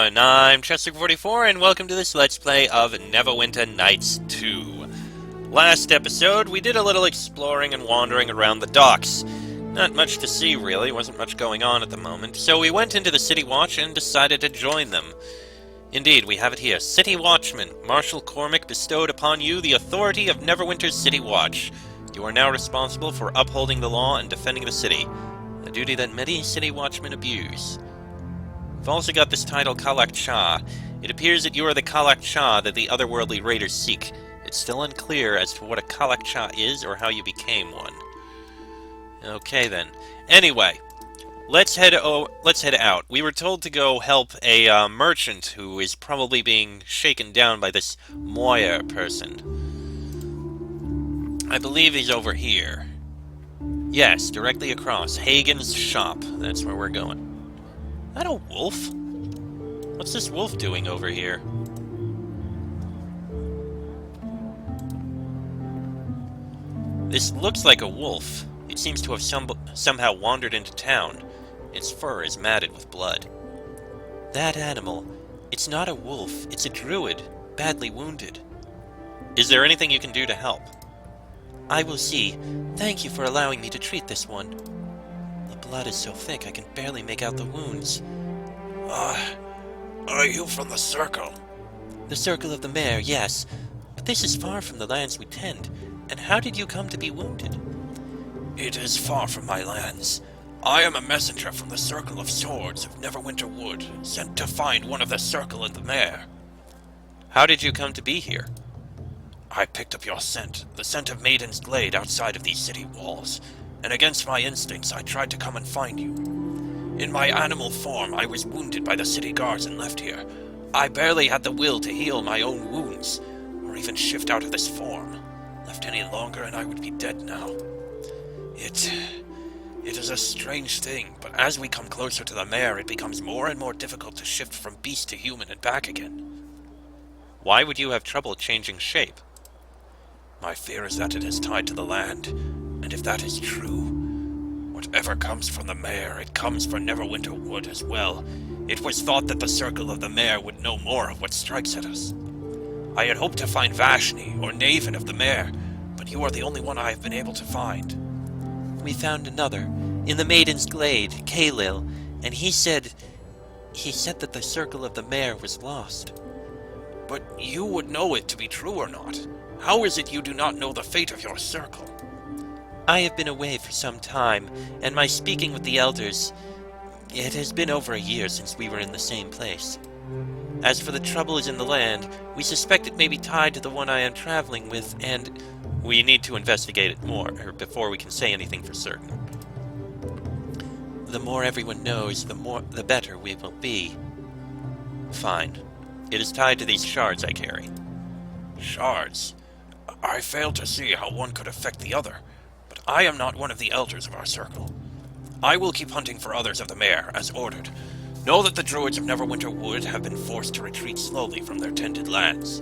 everyone, I'm Chester44 and welcome to this Let's Play of Neverwinter Nights 2. Last episode, we did a little exploring and wandering around the docks. Not much to see, really, wasn't much going on at the moment, so we went into the City Watch and decided to join them. Indeed, we have it here. City Watchman, Marshal Cormac bestowed upon you the authority of Neverwinter City Watch. You are now responsible for upholding the law and defending the city, a duty that many City Watchmen abuse. We've also got this title, Kalak Cha. It appears that you are the Kalak Cha that the otherworldly raiders seek. It's still unclear as to what a Kalak Cha is or how you became one. Okay then. Anyway, let's head out. We were told to go help a merchant who is probably being shaken down by this Moyer person. I believe he's over here. Yes, directly across. Hagen's shop. That's where we're going. Is that a wolf? What's this wolf doing over here? This looks like a wolf. It seems to have somehow wandered into town. Its fur is matted with blood. That animal. It's not a wolf. It's a druid, badly wounded. Is there anything you can do to help? I will see. Thank you for allowing me to treat this one. The blood is so thick I can barely make out the wounds. Are you from the Circle? The Circle of the Mare, yes. But this is far from the lands we tend. And how did you come to be wounded? It is far from my lands. I am a messenger from the Circle of Swords of Neverwinter Wood, sent to find one of the Circle and the Mare. How did you come to be here? I picked up your scent, the scent of Maiden's Glade outside of these city walls, and against my instincts I tried to come and find you. In my animal form, I was wounded by the city guards and left here. I barely had the will to heal my own wounds, or even shift out of this form. Left any longer and I would be dead now. It is a strange thing, but as we come closer to the Mare, it becomes more and more difficult to shift from beast to human and back again. Why would you have trouble changing shape? My fear is that it is tied to the land, and if that is true, whatever comes from the Mare, it comes for Neverwinter Wood as well. It was thought that the Circle of the Mare would know more of what strikes at us. I had hoped to find Vashni or Naven of the Mare, but you are the only one I have been able to find. We found another, in the Maiden's Glade, Kaelil, and he said that the Circle of the Mare was lost. But you would know it to be true or not. How is it you do not know the fate of your Circle? I have been away for some time, and my speaking with the elders, it has been over a year since we were in the same place. As for the troubles in the land, we suspect it may be tied to the one I am traveling with, and we need to investigate it more, before we can say anything for certain. The more everyone knows, the better we will be. Fine. It is tied to these shards I carry. Shards? I fail to see how one could affect the other, but I am not one of the elders of our Circle. I will keep hunting for others of the Mare, as ordered. Know that the Druids of Neverwinter Wood have been forced to retreat slowly from their tended lands.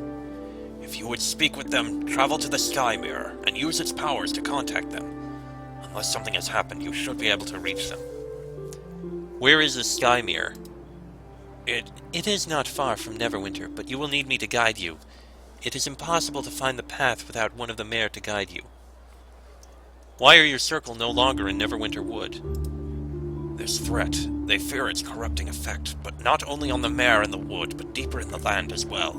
If you would speak with them, travel to the Sky Mirror, and use its powers to contact them. Unless something has happened, you should be able to reach them. Where is the Sky Mirror? It is not far from Neverwinter, but you will need me to guide you. It is impossible to find the path without one of the Mare to guide you. Why are your Circle no longer in Neverwinter Wood? This threat, they fear its corrupting effect, but not only on the Mare and the wood, but deeper in the land as well.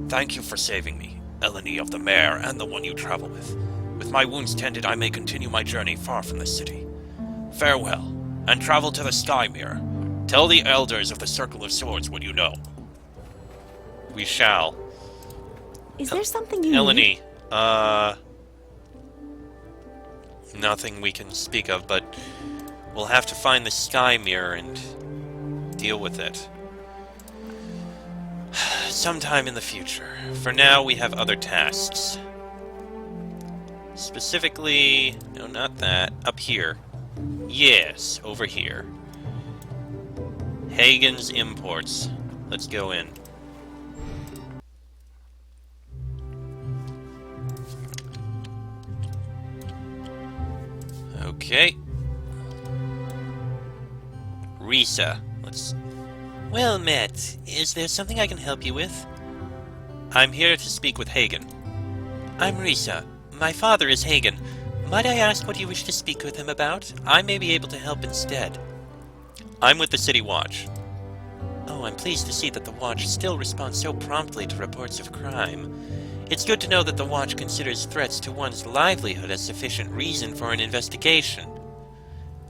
Thank you for saving me, Eleni of the Mare and the one you travel with. With my wounds tended, I may continue my journey far from the city. Farewell, and travel to the Sky Mirror. Tell the elders of the Circle of Swords what you know. We shall. Is there something you Eleni, need? Nothing we can speak of, but we'll have to find the Sky Mirror and deal with it. Sometime in the future. For now, we have other tasks. Specifically... no, not that. Up here. Yes, over here. Hagen's Imports. Let's go in. Okay. Risa. Well met. Is there something I can help you with? I'm here to speak with Hagen. I'm Risa. My father is Hagen. Might I ask what you wish to speak with him about? I may be able to help instead. I'm with the City Watch. Oh, I'm pleased to see that the Watch still responds so promptly to reports of crime. It's good to know that the Watch considers threats to one's livelihood as sufficient reason for an investigation.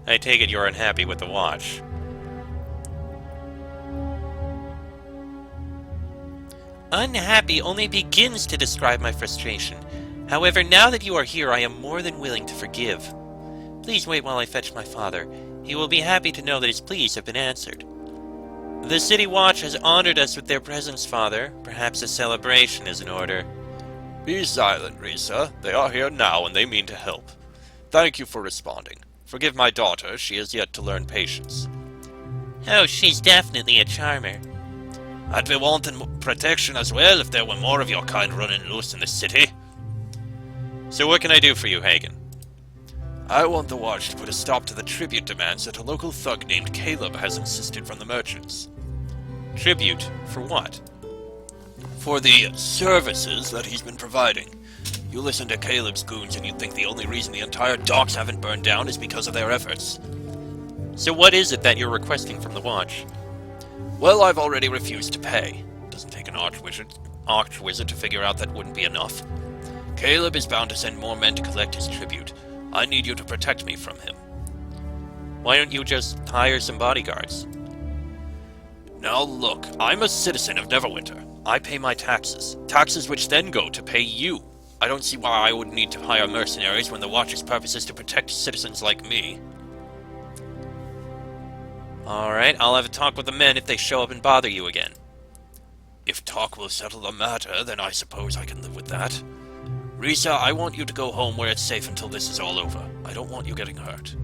I take it you're unhappy with the Watch. Unhappy only begins to describe my frustration. However, now that you are here, I am more than willing to forgive. Please wait while I fetch my father. He will be happy to know that his pleas have been answered. The City Watch has honored us with their presence, Father. Perhaps a celebration is in order. Be silent, Risa. They are here now and they mean to help. Thank you for responding. Forgive my daughter, she has yet to learn patience. Oh, she's definitely a charmer. I'd be wanting protection as well if there were more of your kind running loose in the city. So what can I do for you, Hagen? I want the Watch to put a stop to the tribute demands that a local thug named Caleb has insisted from the merchants. Tribute? For what? For the services that he's been providing. You listen to Caleb's goons and you'd think the only reason the entire docks haven't burned down is because of their efforts. So what is it that you're requesting from the Watch? Well, I've already refused to pay. Doesn't take an archwizard to figure out that wouldn't be enough. Caleb is bound to send more men to collect his tribute. I need you to protect me from him. Why don't you just hire some bodyguards? Now look, I'm a citizen of Neverwinter. I pay my taxes. Taxes which then go to pay you. I don't see why I would need to hire mercenaries when the Watch's purpose is to protect citizens like me. Alright, I'll have a talk with the men if they show up and bother you again. If talk will settle the matter, then I suppose I can live with that. Risa, I want you to go home where it's safe until this is all over. I don't want you getting hurt.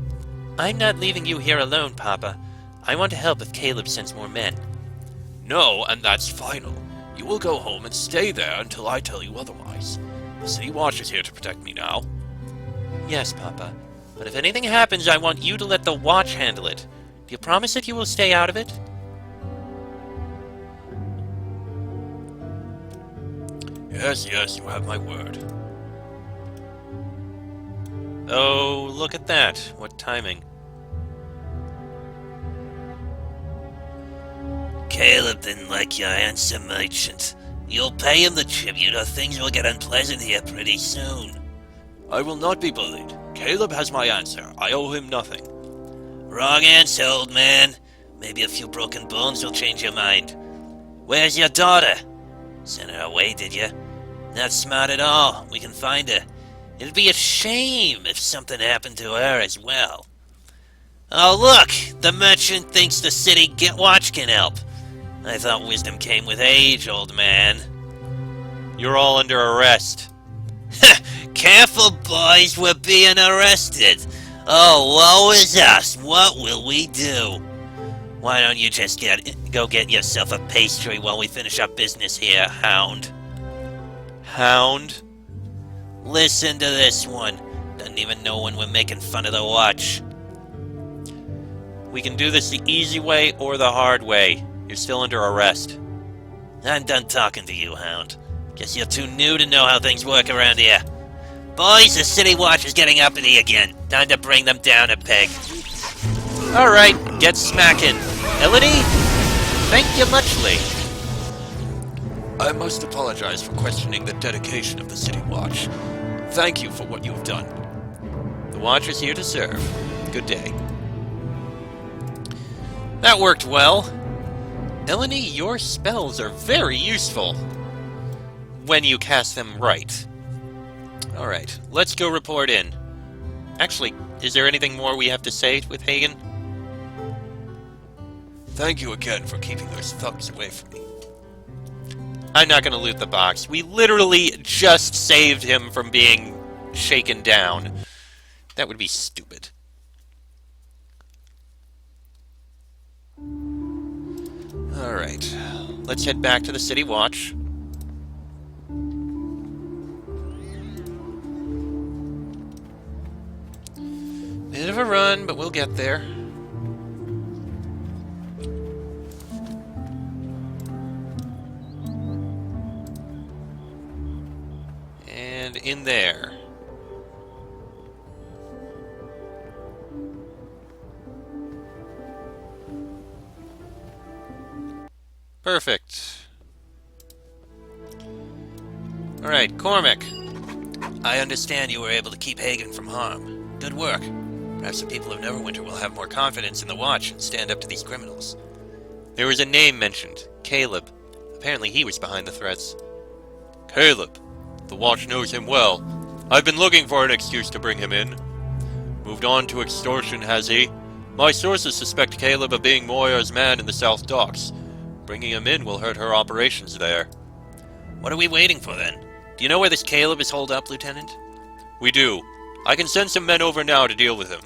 I'm not leaving you here alone, Papa. I want to help if Caleb sends more men. No, and that's final. You will go home and stay there until I tell you otherwise. The City Watch is here to protect me now. Yes, Papa. But if anything happens, I want you to let the Watch handle it. Do you promise that you will stay out of it? Yes, you have my word. Oh, look at that. What timing. Caleb didn't like your answer, merchant. You'll pay him the tribute or things will get unpleasant here pretty soon. I will not be bullied. Caleb has my answer. I owe him nothing. Wrong answer, old man. Maybe a few broken bones will change your mind. Where's your daughter? Sent her away, did you? Not smart at all. We can find her. It'd be a shame if something happened to her as well. Oh, look! The merchant thinks the City Watch can help. I thought wisdom came with age, old man. You're all under arrest. Careful, boys, we're being arrested. Oh, woe is us. What will we do? Why don't you just go get yourself a pastry while we finish our business here, Hound? Hound? Listen to this one. Doesn't even know when we're making fun of the Watch. We can do this the easy way or the hard way. You're still under arrest. I'm done talking to you, Hound. Guess you're too new to know how things work around here. Boys, the City Watch is getting uppity again. Time to bring them down a peg. Alright, get smacking. Elodie, thank you muchly. I must apologize for questioning the dedication of the City Watch. Thank you for what you have done. The Watch is here to serve. Good day. That worked well. Elodie, your spells are very useful. When you cast them right. Alright, let's go report in. Actually, is there anything more we have to say with Hagen? Thank you again for keeping those thugs away from me. I'm not gonna loot the box. We literally just saved him from being shaken down. That would be stupid. Alright, let's head back to the City Watch. Bit of a run, but we'll get there. in there. Perfect. Alright, Cormac. I understand you were able to keep Hagen from harm. Good work. Perhaps the people of Neverwinter will have more confidence in the Watch and stand up to these criminals. There was a name mentioned. Caleb. Apparently he was behind the threats. Caleb. The Watch knows him well. I've been looking for an excuse to bring him in. Moved on to extortion, has he? My sources suspect Caleb of being Moira's man in the South Docks. Bringing him in will hurt her operations there. What are we waiting for, then? Do you know where this Caleb is holed up, Lieutenant? We do. I can send some men over now to deal with him.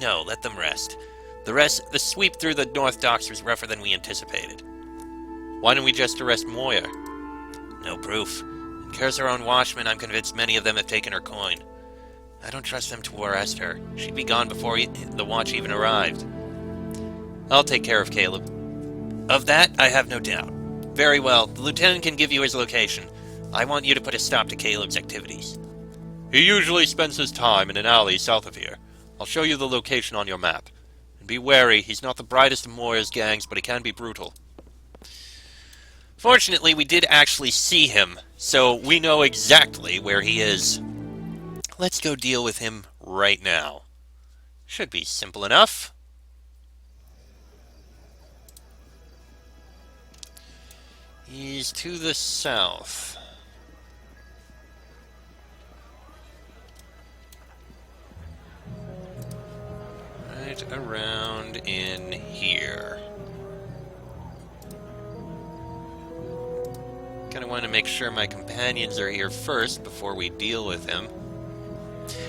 No, let them rest. The sweep through the North Docks was rougher than we anticipated. Why don't we just arrest Moira? No proof. In curse her own watchmen, I'm convinced many of them have taken her coin. I don't trust them to arrest her. She'd be gone before the Watch even arrived. I'll take care of Caleb. Of that, I have no doubt. Very well. The Lieutenant can give you his location. I want you to put a stop to Caleb's activities. He usually spends his time in an alley south of here. I'll show you the location on your map. And be wary, he's not the brightest of Moira's gangs, but he can be brutal. Fortunately, we did actually see him, so we know exactly where he is. Let's go deal with him right now. Should be simple enough. He's to the south. Right around in here. Kind of want to make sure my companions are here first before we deal with him.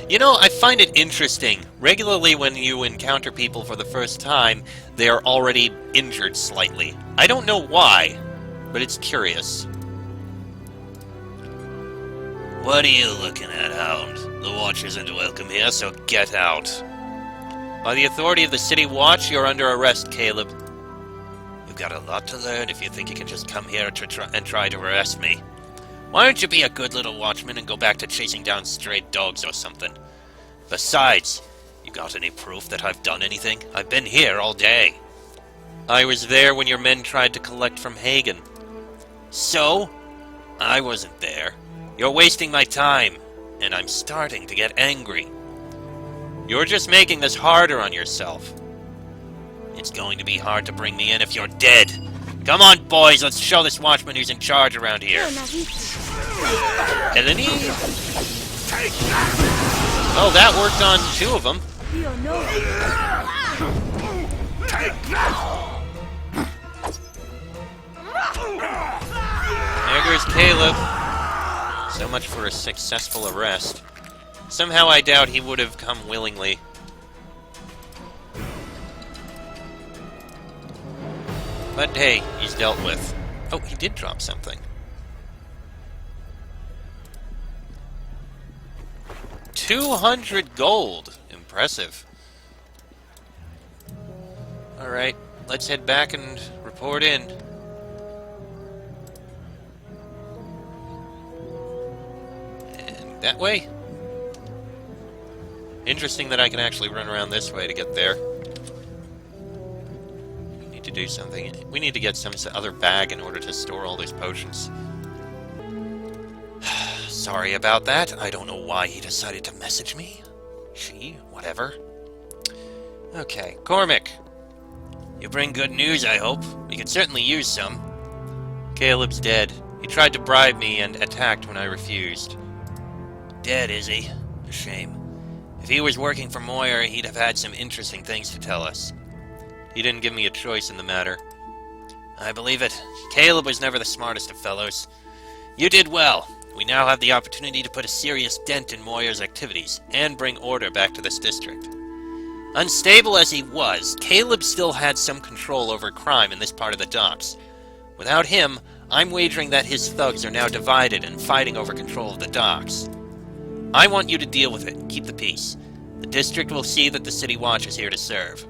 You know, I find it interesting. Regularly when you encounter people for the first time, they are already injured slightly. I don't know why, but it's curious. What are you looking at, Hound? The Watch isn't welcome here, so get out. By the authority of the City Watch, you're under arrest, Caleb. You've got a lot to learn if you think you can just come here and try to arrest me. Why don't you be a good little watchman and go back to chasing down stray dogs or something? Besides, you got any proof that I've done anything? I've been here all day. I was there when your men tried to collect from Hagen. So? I wasn't there. You're wasting my time, and I'm starting to get angry. You're just making this harder on yourself. It's going to be hard to bring me in if you're dead. Come on, boys, let's show this watchman who's in charge around here. Eleni? Oh, that worked on two of them. There goes Caleb. So much for a successful arrest. Somehow I doubt he would have come willingly. But hey, he's dealt with. Oh, he did drop something. 200 gold. Impressive. Alright, let's head back and report in. And that way. Interesting that I can actually run around this way to get there. To do something. We need to get some other bag in order to store all these potions. Sorry about that. I don't know why he decided to message me. She, whatever. Okay, Cormac. You bring good news, I hope. We could certainly use some. Caleb's dead. He tried to bribe me and attacked when I refused. Dead, is he? A shame. If he was working for Moira, he'd have had some interesting things to tell us. He didn't give me a choice in the matter. I believe it. Caleb was never the smartest of fellows. You did well. We now have the opportunity to put a serious dent in Moira's activities, and bring order back to this district. Unstable as he was, Caleb still had some control over crime in this part of the docks. Without him, I'm wagering that his thugs are now divided and fighting over control of the docks. I want you to deal with it and keep the peace. The district will see that the City Watch is here to serve.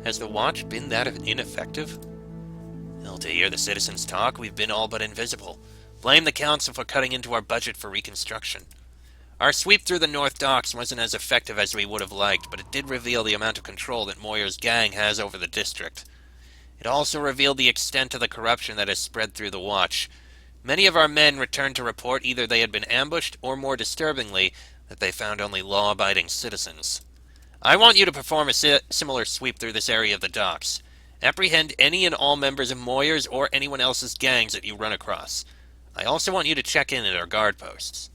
Has the Watch been that ineffective? Well, to hear the citizens talk, we've been all but invisible. Blame the council for cutting into our budget for reconstruction. Our sweep through the North Docks wasn't as effective as we would have liked, but it did reveal the amount of control that Moyer's gang has over the district. It also revealed the extent of the corruption that has spread through the Watch. Many of our men returned to report either they had been ambushed, or more disturbingly, that they found only law-abiding citizens. I want you to perform a similar sweep through this area of the docks. Apprehend any and all members of Moyer's or anyone else's gangs that you run across. I also want you to check in at our guard posts.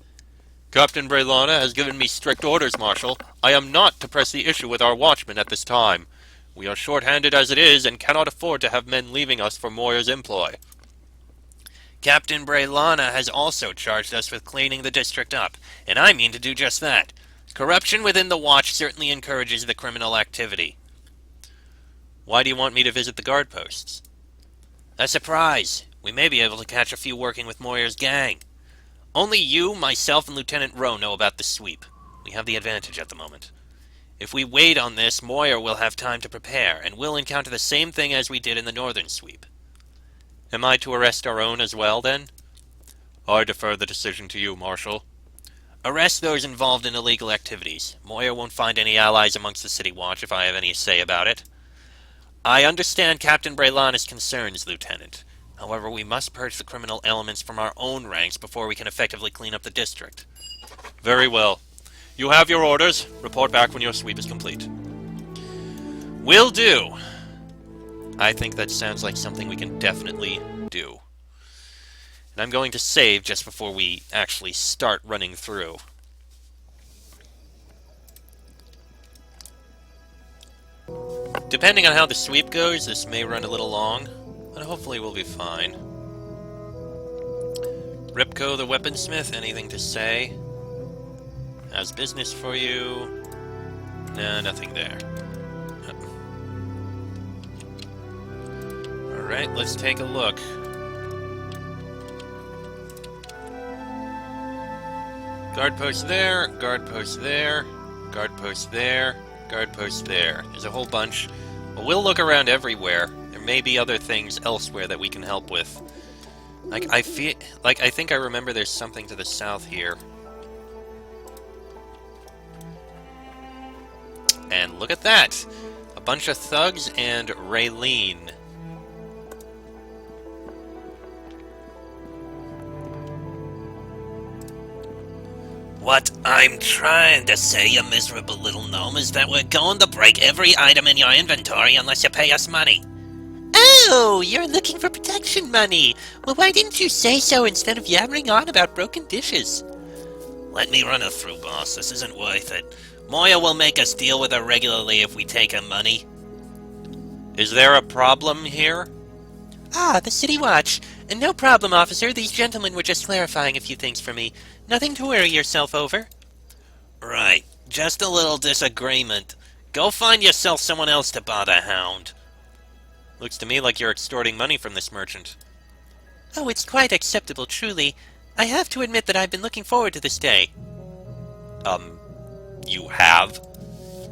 Captain Braylana has given me strict orders, Marshal. I am not to press the issue with our watchmen at this time. We are short-handed as it is, and cannot afford to have men leaving us for Moyer's employ. Captain Braylana has also charged us with cleaning the district up, and I mean to do just that. Corruption within the Watch certainly encourages the criminal activity. Why do you want me to visit the guard posts? A surprise. We may be able to catch a few working with Moyer's gang. Only you, myself, and Lieutenant Rowe know about the sweep. We have the advantage at the moment. If we wait on this, Moyer will have time to prepare, and we'll encounter the same thing as we did in the northern sweep. Am I to arrest our own as well, then? I defer the decision to you, Marshal. Arrest those involved in illegal activities. Moyer won't find any allies amongst the City Watch if I have any say about it. I understand Captain Braylana's concerns, Lieutenant. However, we must purge the criminal elements from our own ranks before we can effectively clean up the district. Very well. You have your orders. Report back when your sweep is complete. Will do. I think that sounds like something we can definitely do. And I'm going to save just before we actually start running through. Depending on how the sweep goes, this may run a little long, but hopefully we'll be fine. Ripco the weaponsmith, anything to say? How's business for you? Nah, nothing there. Alright, let's take a look. Guard post there, guard post there, guard post there, guard post there. There's a whole bunch. Well, we'll look around everywhere. There may be other things elsewhere that we can help with. I think I remember there's something to the south here. And look at that! A bunch of thugs and Raylene. What I'm trying to say, you miserable little gnome, is that we're going to break every item in your inventory unless you pay us money. Oh, you're looking for protection money. Well, why didn't you say so instead of yammering on about broken dishes? Let me run her through, boss. This isn't worth it. Moya will make us deal with her regularly if we take her money. Is there a problem here? Ah, the City Watch. No problem, officer. These gentlemen were just clarifying a few things for me. Nothing to worry yourself over. Right. Just a little disagreement. Go find yourself someone else to bother, Hound. Looks to me like you're extorting money from this merchant. Oh, it's quite acceptable, truly. I have to admit that I've been looking forward to this day. You have?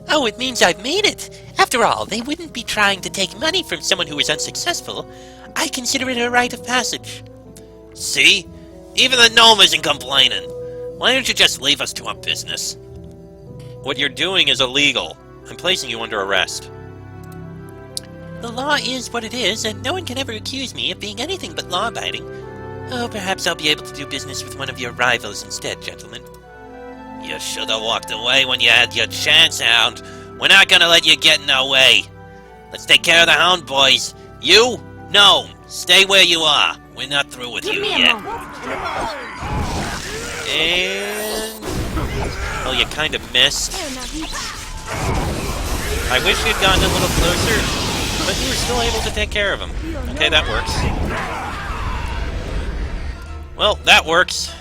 Oh, it means I've made it. After all, they wouldn't be trying to take money from someone who is unsuccessful. I consider it a rite of passage. See? Even the gnome isn't complaining. Why don't you just leave us to our business? What you're doing is illegal. I'm placing you under arrest. The law is what it is, and no one can ever accuse me of being anything but law-abiding. Oh, perhaps I'll be able to do business with one of your rivals instead, gentlemen. You should have walked away when you had your chance, Hound. We're not gonna let you get in our way. Let's take care of the Hound, boys. You? No. Stay where you are. We're not through with you yet. And... well, you kind of missed. I wish you'd gotten a little closer, but you were still able to take care of him. Okay, that works. Well, that works.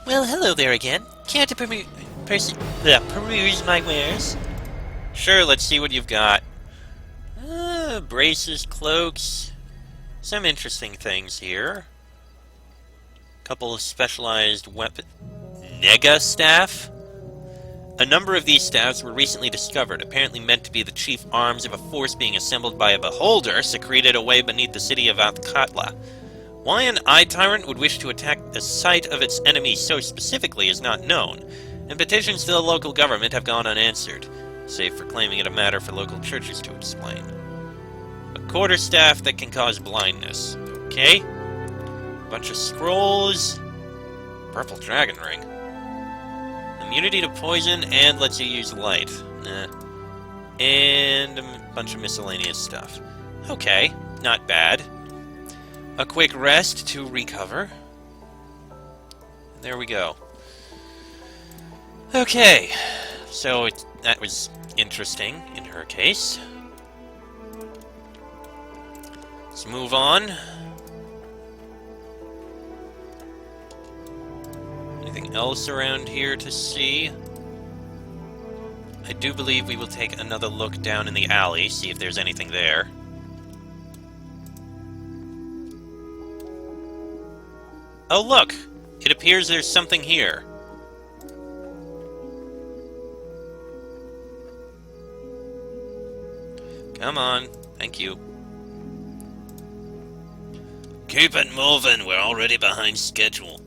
Well, hello there again. Care to peruse my wares? Sure, let's see what you've got. Braces, cloaks, some interesting things here. Couple of specialized weapon... Nega staff? A number of these staffs were recently discovered, apparently meant to be the chief arms of a force being assembled by a beholder secreted away beneath the city of Athkatla. Why an Eye Tyrant would wish to attack the site of its enemy so specifically is not known, and petitions to the local government have gone unanswered, save for claiming it a matter for local churches to explain. A quarterstaff that can cause blindness. Okay. Bunch of scrolls. Purple dragon ring. Immunity to poison and lets you use light. Nah. And a bunch of miscellaneous stuff. Okay, not bad. A quick rest to recover. There we go. Okay, so that was interesting in her case. Let's move on. Anything else around here to see? I do believe we will take another look down in the alley, see if there's anything there. Oh look! It appears there's something here. Come on. Thank you. Keep it moving, we're already behind schedule.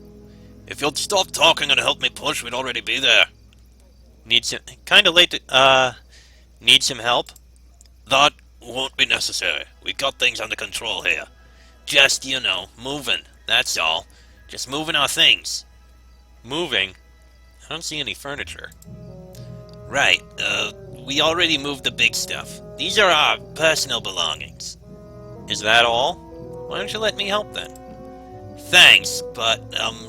If you'd stop talking and help me push, we'd already be there. Need some... Kinda late to... Need some help? That won't be necessary. We've got things under control here. Just, moving, that's all. Just moving our things. Moving? I don't see any furniture. Right, we already moved the big stuff. These are our personal belongings. Is that all? Why don't you let me help then? Thanks, but,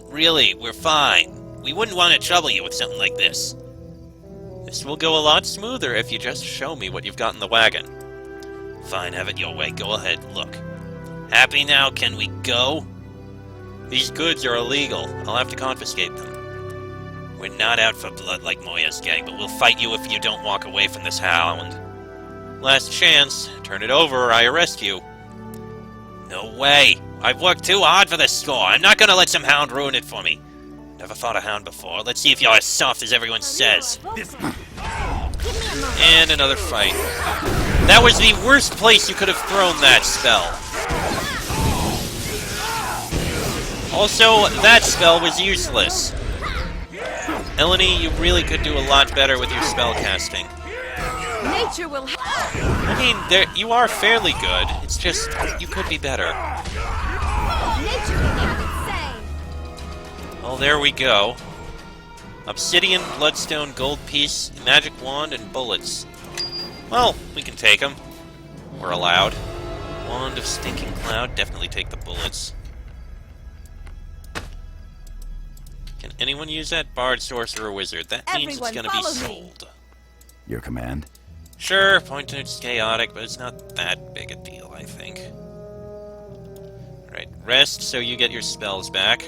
really, we're fine. We wouldn't want to trouble you with something like this. This will go a lot smoother if you just show me what you've got in the wagon. Fine, have it your way. Go ahead, look. Happy now? Can we go? These goods are illegal. I'll have to confiscate them. We're not out for blood like Moya's gang, but we'll fight you if you don't walk away from this island. Last chance. Turn it over or I arrest you. No way. I've worked too hard for this score. I'm not gonna let some hound ruin it for me. Never fought a hound before. Let's see if you're as soft as everyone says. And another fight. That was the worst place you could have thrown that spell. Also, that spell was useless. Eleni, you really could do a lot better with your spell casting. Nature will help. I mean, you are fairly good. It's just, you could be better. Nature can have its say. Well, there we go. Obsidian, bloodstone, gold piece, magic wand, and bullets. Well, we can take them. We're allowed. Wand of stinking cloud, definitely take the bullets. Can anyone use that? Bard, sorcerer, wizard. That means it's Everyone gonna be follow me. sold. Your command? Sure, Pointed's chaotic, but it's not that big a deal, I think. Alright, rest so you get your spells back.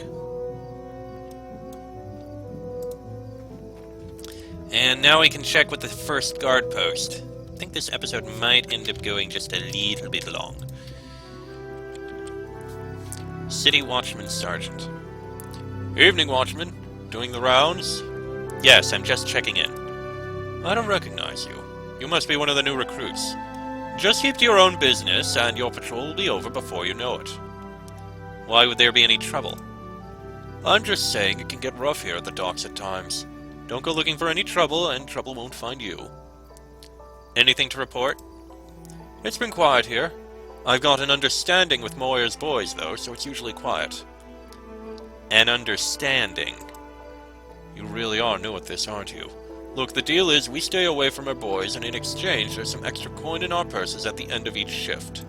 And now we can check with the first guard post. I think this episode might end up going just a little bit long. City Watchman Sergeant. Evening, Watchman. Doing the rounds? Yes, I'm just checking in. I don't recognize you. You must be one of the new recruits. Just keep to your own business, and your patrol will be over before you know it. Why would there be any trouble? I'm just saying it can get rough here at the docks at times. Don't go looking for any trouble, and trouble won't find you. Anything to report? It's been quiet here. I've got an understanding with Moyer's boys, though, so it's usually quiet. An understanding? You really are new at this, aren't you? Look, the deal is we stay away from our boys, and in exchange there's some extra coin in our purses at the end of each shift.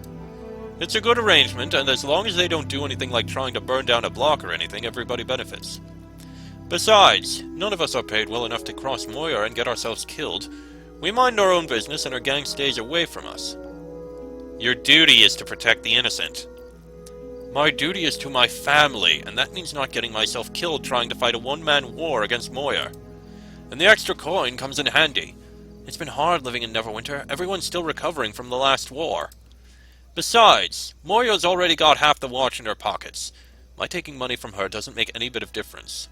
It's a good arrangement, and as long as they don't do anything like trying to burn down a block or anything, everybody benefits. Besides, none of us are paid well enough to cross Moyer and get ourselves killed. We mind our own business, and our gang stays away from us. Your duty is to protect the innocent. My duty is to my family, and that means not getting myself killed trying to fight a one-man war against Moyer. And the extra coin comes in handy. It's been hard living in Neverwinter. Everyone's still recovering from the last war. Besides, Moya's already got half the watch in her pockets. My taking money from her doesn't make any bit of difference.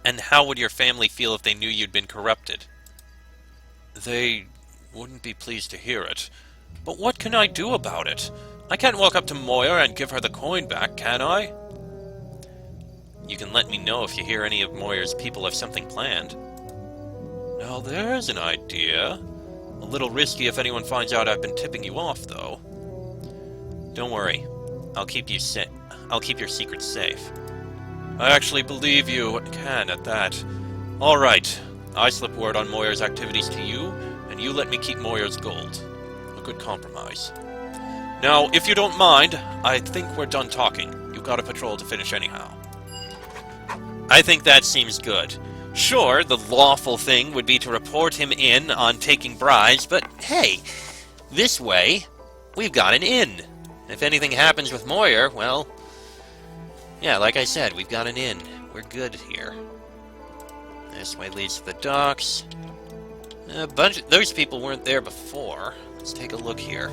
And how would your family feel if they knew you'd been corrupted? They wouldn't be pleased to hear it. But what can I do about it? I can't walk up to Moira and give her the coin back, can I? You can let me know if you hear any of Moira's people have something planned. Now there's an idea. A little risky if anyone finds out I've been tipping you off, though. Don't worry. I'll keep your secret safe. I actually believe you can at that. Alright, I slip word on Moira's activities to you, and you let me keep Moira's gold. A good compromise. Now, if you don't mind, I think we're done talking. You've got a patrol to finish anyhow. I think that seems good. Sure, the lawful thing would be to report him in on taking bribes, but hey, this way, we've got an in. If anything happens with Moyer, well, yeah, like I said, we've got an in. We're good here. This way leads to the docks. Those people weren't there before. Let's take a look here.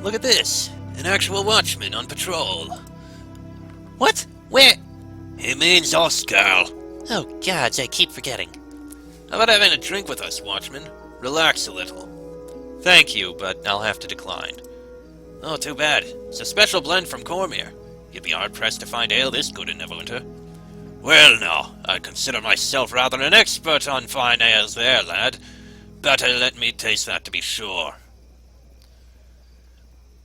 Look at this! An actual watchman on patrol. What? Where? He means us, girl. Oh, gods, I keep forgetting. How about having a drink with us, watchman? Relax a little. Thank you, but I'll have to decline. Oh, too bad. It's a special blend from Cormier. You'd be hard-pressed to find ale this good in Neverwinter. Well, no, I consider myself rather an expert on fine ales there, lad. Better let me taste that to be sure.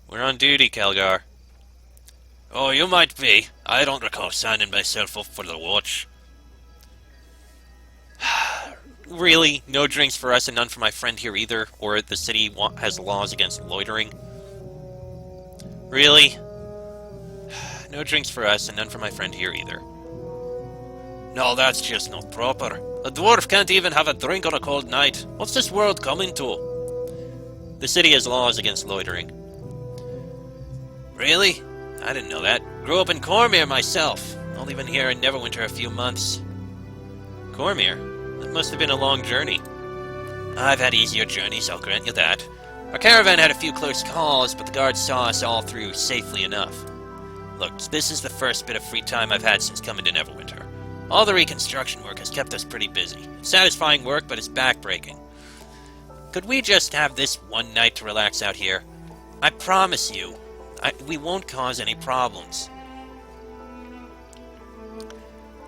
We're on duty, Kelgar. Oh, you might be. I don't recall signing myself up for the watch. Really? No drinks for us and none for my friend here either? Or the city has laws against loitering? Really? No drinks for us and none for my friend here either. No, that's just not proper. A dwarf can't even have a drink on a cold night. What's this world coming to? The city has laws against loitering. Really? I didn't know that. Grew up in Cormier myself. Only been here in Neverwinter a few months. Cormier? That must have been a long journey. I've had easier journeys, I'll grant you that. Our caravan had a few close calls, but the guards saw us all through safely enough. Look, this is the first bit of free time I've had since coming to Neverwinter. All the reconstruction work has kept us pretty busy. It's satisfying work, but it's backbreaking. Could we just have this one night to relax out here? I promise you. We won't cause any problems.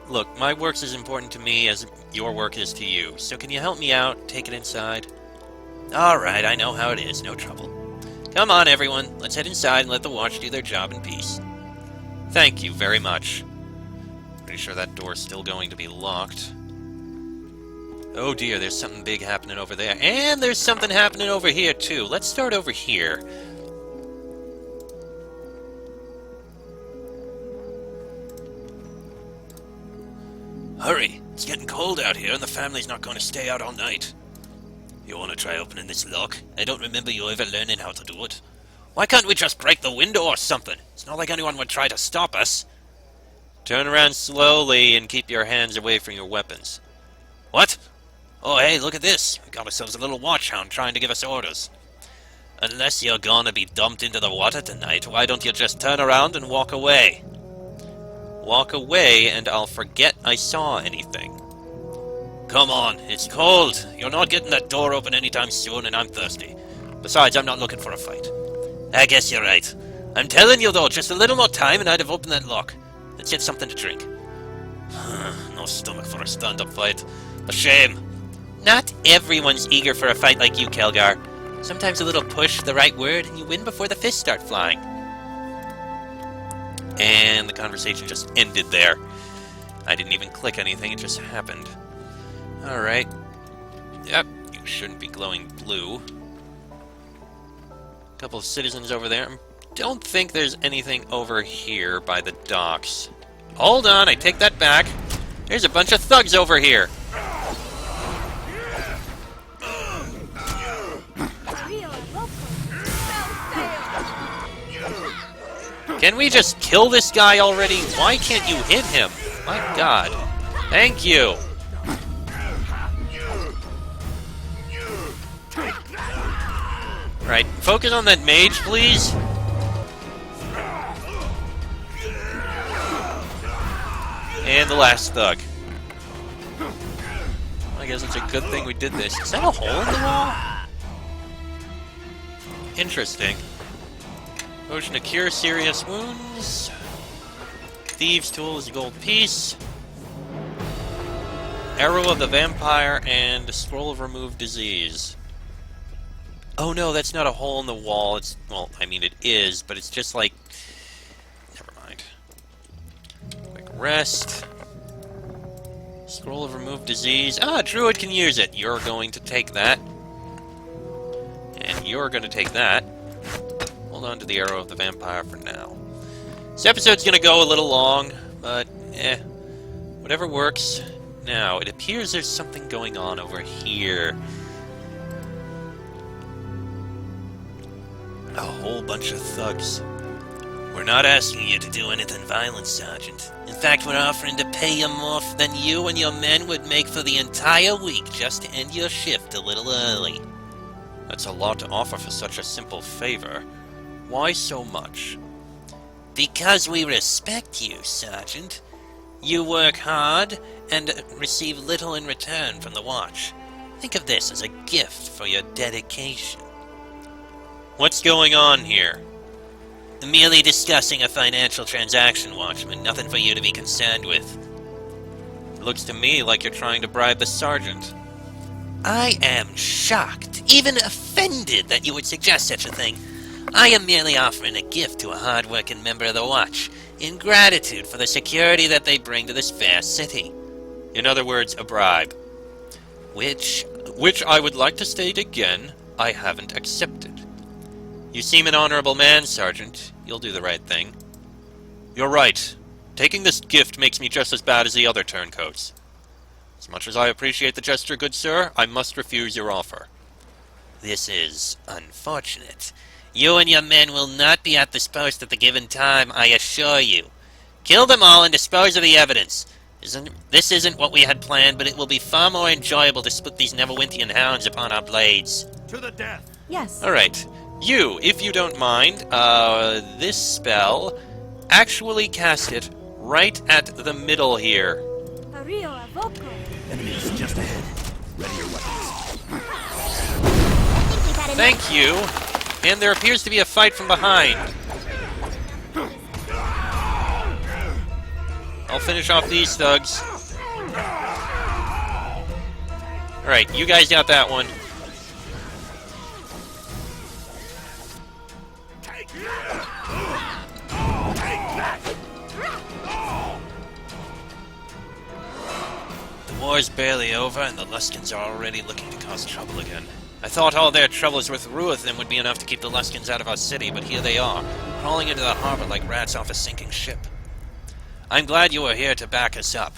Look, my work's as important to me as your work is to you, so can you help me out, take it inside? Alright, I know how it is, no trouble. Come on, everyone, let's head inside and let the watch do their job in peace. Thank you very much. Pretty sure that door's still going to be locked. Oh dear, there's something big happening over there. And there's something happening over here, too. Let's start over here. Hurry! It's getting cold out here and the family's not going to stay out all night. You want to try opening this lock? I don't remember you ever learning how to do it. Why can't we just break the window or something? It's not like anyone would try to stop us. Turn around slowly and keep your hands away from your weapons. What? Oh, hey, look at this. We got ourselves a little watchhound trying to give us orders. Unless you're gonna be dumped into the water tonight, why don't you just turn around and walk away? Walk away and I'll forget I saw anything. Come on, it's cold. You're not getting that door open anytime soon and I'm thirsty. Besides, I'm not looking for a fight. I guess you're right. I'm telling you though, just a little more time and I'd have opened that lock. Let's get something to drink. No stomach for a stand-up fight. A shame. Not everyone's eager for a fight like you, Kelgar. Sometimes a little push, the right word, and you win before the fists start flying. And the conversation just ended there. I didn't even click anything, it just happened. Alright. Yep, you shouldn't be glowing blue. Couple of citizens over there. Don't think there's anything over here by the docks. Hold on, I take that back. There's a bunch of thugs over here. Can we just kill this guy already? Why can't you hit him? My god. Thank you. Right, focus on that mage, please. And the last thug. I guess it's a good thing we did this. Is that a hole in the wall? Interesting. Potion to cure serious wounds. Thieves' tool is a gold piece. Arrow of the vampire and a scroll of remove disease. Oh no, that's not a hole in the wall. It's, well, I mean it is, but it's just like... Never mind. Quick rest. Scroll of remove disease. Ah, druid can use it. You're going to take that. And you're going to take that. Hold on to the arrow of the vampire for now. This episode's going to go a little long, but whatever works. Now, it appears there's something going on over here. A whole bunch of thugs. We're not asking you to do anything violent, Sergeant. In fact, we're offering to pay you more than you and your men would make for the entire week just to end your shift a little early. That's a lot to offer for such a simple favor. Why so much? Because we respect you, Sergeant. You work hard and receive little in return from the Watch. Think of this as a gift for your dedication. What's going on here? Merely discussing a financial transaction, Watchman. Nothing for you to be concerned with. It looks to me like you're trying to bribe the sergeant. I am shocked, even offended that you would suggest such a thing. I am merely offering a gift to a hard-working member of the Watch, in gratitude for the security that they bring to this fair city. In other words, a bribe. Which I would like to state again, I haven't accepted. You seem an honorable man, Sergeant. You'll do the right thing. You're right. Taking this gift makes me just as bad as the other turncoats. As much as I appreciate the gesture, good sir, I must refuse your offer. This is unfortunate. You and your men will not be at this post at the given time, I assure you. Kill them all and dispose of the evidence. This isn't what we had planned, but it will be far more enjoyable to split these Neverwintian hounds upon our blades. To the death! Yes. Alright. You, if you don't mind, this spell, actually cast it right at the middle here. Enemies just ahead. Ready your weapons. Thank you. And there appears to be a fight from behind. I'll finish off these thugs. Alright, you guys got that one. The war's barely over, and the Luskins are already looking to cause trouble again. I thought all their troubles with Ruathan would be enough to keep the Luskins out of our city, but here they are, crawling into the harbor like rats off a sinking ship. I'm glad you are here to back us up.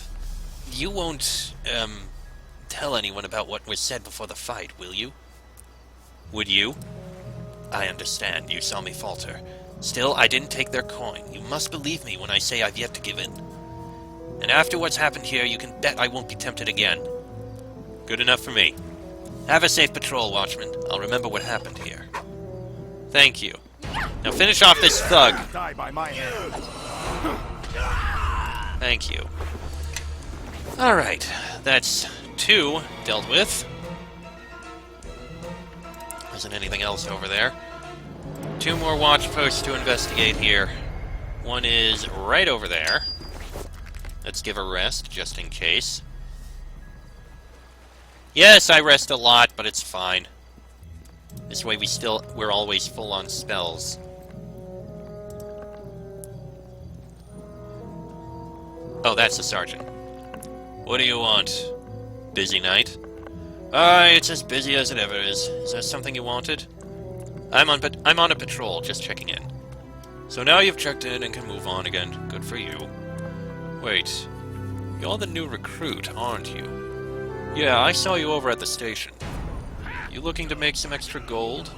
You won't, tell anyone about what was said before the fight, will you? Would you? I understand. You saw me falter. Still, I didn't take their coin. You must believe me when I say I've yet to give in. And after what's happened here, you can bet I won't be tempted again. Good enough for me. Have a safe patrol, Watchman. I'll remember what happened here. Thank you. Now finish off this thug. Die by my hand. Thank you. Alright, that's 2 dealt with. Isn't anything else over there? 2 more watch posts to investigate here. One is right over there. Let's give a rest, just in case. Yes, I rest a lot, but it's fine. This way we're always full on spells. Oh, that's the sergeant. What do you want? Busy night? It's as busy as it ever is. Is there something you wanted? I'm on a patrol, just checking in. So now you've checked in and can move on again. Good for you. Wait, you're the new recruit, aren't you? Yeah, I saw you over at the station. You looking to make some extra gold?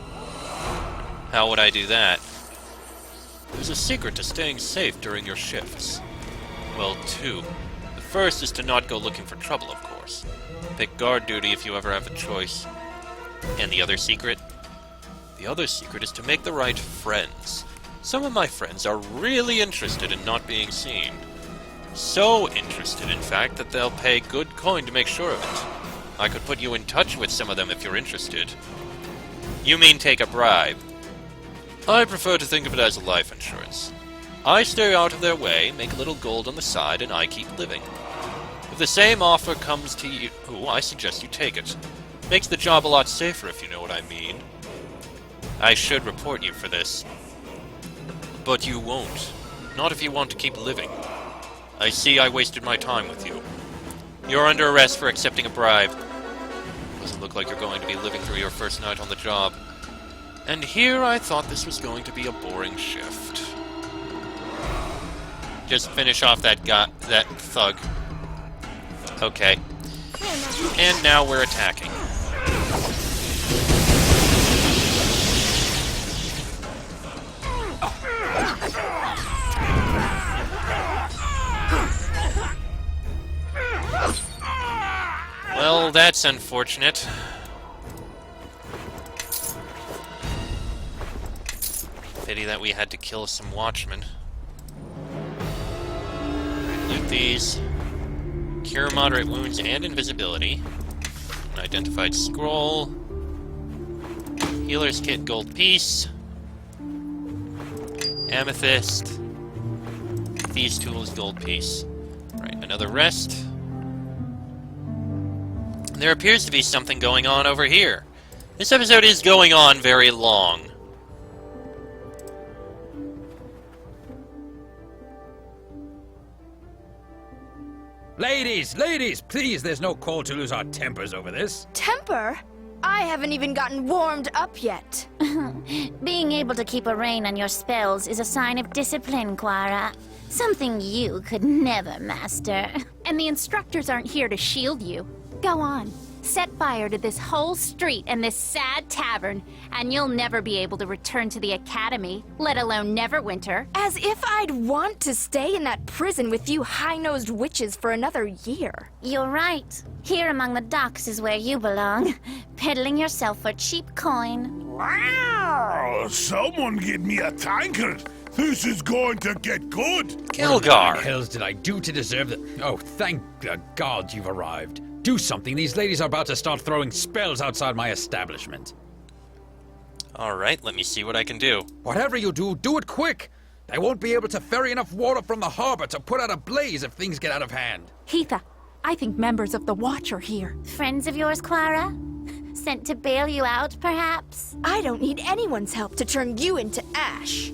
How would I do that? There's a secret to staying safe during your shifts. Well, 2. The first is to not go looking for trouble, of course. Pick guard duty if you ever have a choice. And the other secret? The other secret is to make the right friends. Some of my friends are really interested in not being seen. So interested, in fact, that they'll pay good coin to make sure of it. I could put you in touch with some of them if you're interested. You mean take a bribe? I prefer to think of it as life insurance. I stay out of their way, make a little gold on the side, and I keep living. If the same offer comes to you, I suggest you take it. Makes the job a lot safer, if you know what I mean. I should report you for this. But you won't. Not if you want to keep living. I see I wasted my time with you. You're under arrest for accepting a bribe. Doesn't look like you're going to be living through your first night on the job. And here I thought this was going to be a boring shift. Just finish off that thug. Okay. And now we're attacking. Well, that's unfortunate. Pity that we had to kill some watchmen. Loot these. Cure moderate wounds and invisibility. An identified scroll. Healer's kit, gold piece. Amethyst. These tools, gold piece. Right, another rest. There appears to be something going on over here. This episode is going on very long. Ladies, please, there's no call to lose our tempers over this. Temper? I haven't even gotten warmed up yet. Being able to keep a rein on your spells is a sign of discipline, Quara. Something you could never master. And the instructors aren't here to shield you. Go on. Set fire to this whole street and this sad tavern, and you'll never be able to return to the academy, let alone Neverwinter. As if I'd want to stay in that prison with you high-nosed witches for another year. You're right. Here among the docks is where you belong, peddling yourself for cheap coin. Wow! Someone give me a tankard! This is going to get good! What the Kilgar! hells did I do to deserve that? Oh, thank the gods you've arrived. Do something. These ladies are about to start throwing spells outside my establishment. Alright, let me see what I can do. Whatever you do, do it quick. They won't be able to ferry enough water from the harbor to put out a blaze if things get out of hand. Heatha, I think members of the Watch are here. Friends of yours, Quara? Sent to bail you out, perhaps? I don't need anyone's help to turn you into ash.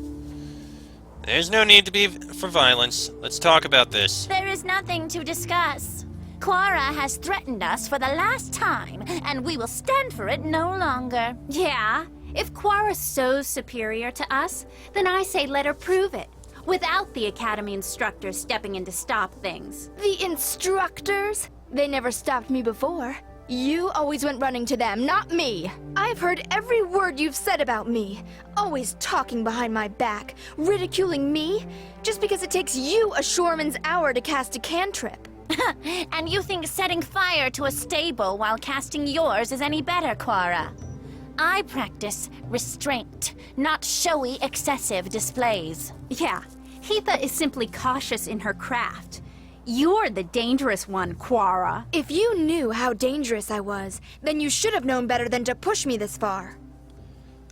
There's no need to be for violence. Let's talk about this. There is nothing to discuss. Quara has threatened us for the last time, and we will stand for it no longer. Yeah, if Quara's so superior to us, then I say let her prove it, without the academy instructors stepping in to stop things. The instructors? They never stopped me before. You always went running to them, not me. I've heard every word you've said about me. Always talking behind my back, ridiculing me, just because it takes you a shoreman's hour to cast a cantrip. And you think setting fire to a stable while casting yours is any better, Quara? I practice restraint, not showy, excessive displays. Yeah, Heatha is simply cautious in her craft. You're the dangerous one, Quara. If you knew how dangerous I was, then you should have known better than to push me this far.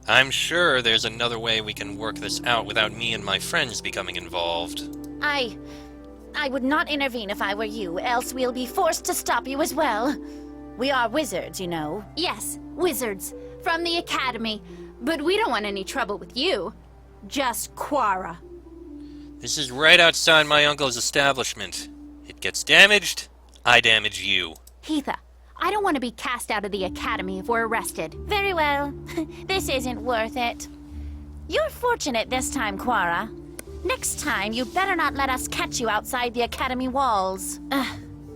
I'm sure there's another way we can work this out without me and my friends becoming involved. I would not intervene if I were you, else we'll be forced to stop you as well. We are wizards, you know. Yes, wizards, from the academy, but we don't want any trouble with you. Just Quara. This is right outside my uncle's establishment. It gets damaged, I damage you. Heatha, I don't want to be cast out of the academy if we're arrested. Very well. This isn't worth it. You're fortunate this time, Quara. Next time, you better not let us catch you outside the academy walls.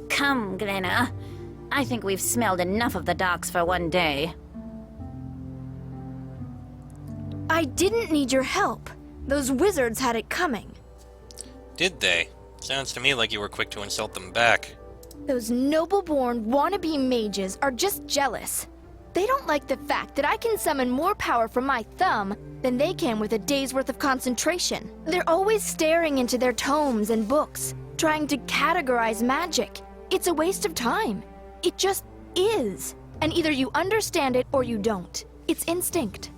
Come, Glenna. I think we've smelled enough of the docks for one day. I didn't need your help. Those wizards had it coming. Did they? Sounds to me like you were quick to insult them back. Those noble-born wannabe mages are just jealous. They don't like the fact that I can summon more power from my thumb than they can with a day's worth of concentration. They're always staring into their tomes and books, trying to categorize magic. It's a waste of time. It just is. And either you understand it or you don't. It's instinct.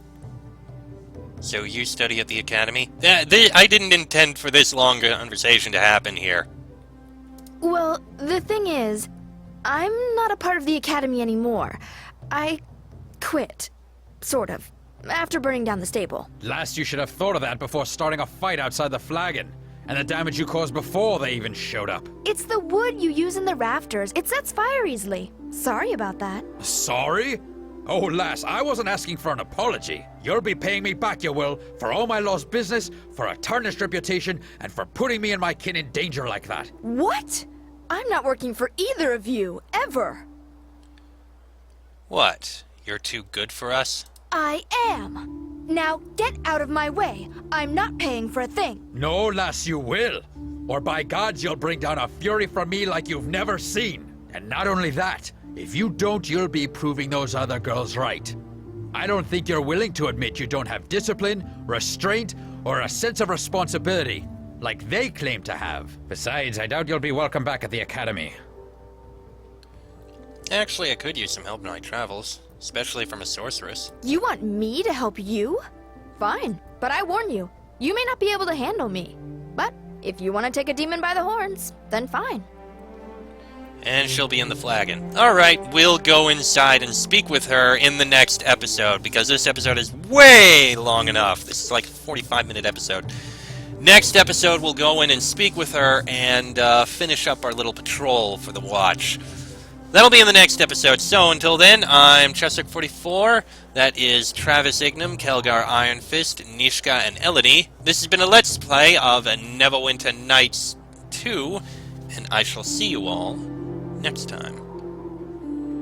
So you study at the academy? I didn't intend for this long conversation to happen here. Well, the thing is, I'm not a part of the academy anymore. I quit. Sort of. After burning down the stable. Last, you should have thought of that before starting a fight outside the flagon. And the damage you caused before they even showed up. It's the wood you use in the rafters. It sets fire easily. Sorry about that. Sorry? Oh, lass, I wasn't asking for an apology. You'll be paying me back, you will, for all my lost business, for a tarnished reputation, and for putting me and my kin in danger like that. What? I'm not working for either of you, ever. What? You're too good for us? I am. Now get out of my way. I'm not paying for a thing. No, lass, you will. Or by gods, you'll bring down a fury from me like you've never seen. And not only that, if you don't, you'll be proving those other girls right. I don't think you're willing to admit you don't have discipline, restraint, or a sense of responsibility, like they claim to have. Besides, I doubt you'll be welcome back at the academy. Actually, I could use some help in my travels, especially from a sorceress. You want me to help you? Fine, but I warn you, you may not be able to handle me. But if you want to take a demon by the horns, then fine. And she'll be in the flagon. Alright, we'll go inside and speak with her in the next episode, because this episode is way long enough. This is like a 45-minute episode. Next episode, we'll go in and speak with her and finish up our little patrol for the watch. That'll be in the next episode. So until then, I'm Cheswick44. That is Travis Ignam, Kelgar Ironfist, Nishka, and Elodie. This has been a Let's Play of Neverwinter Nights 2, and I shall see you all next time.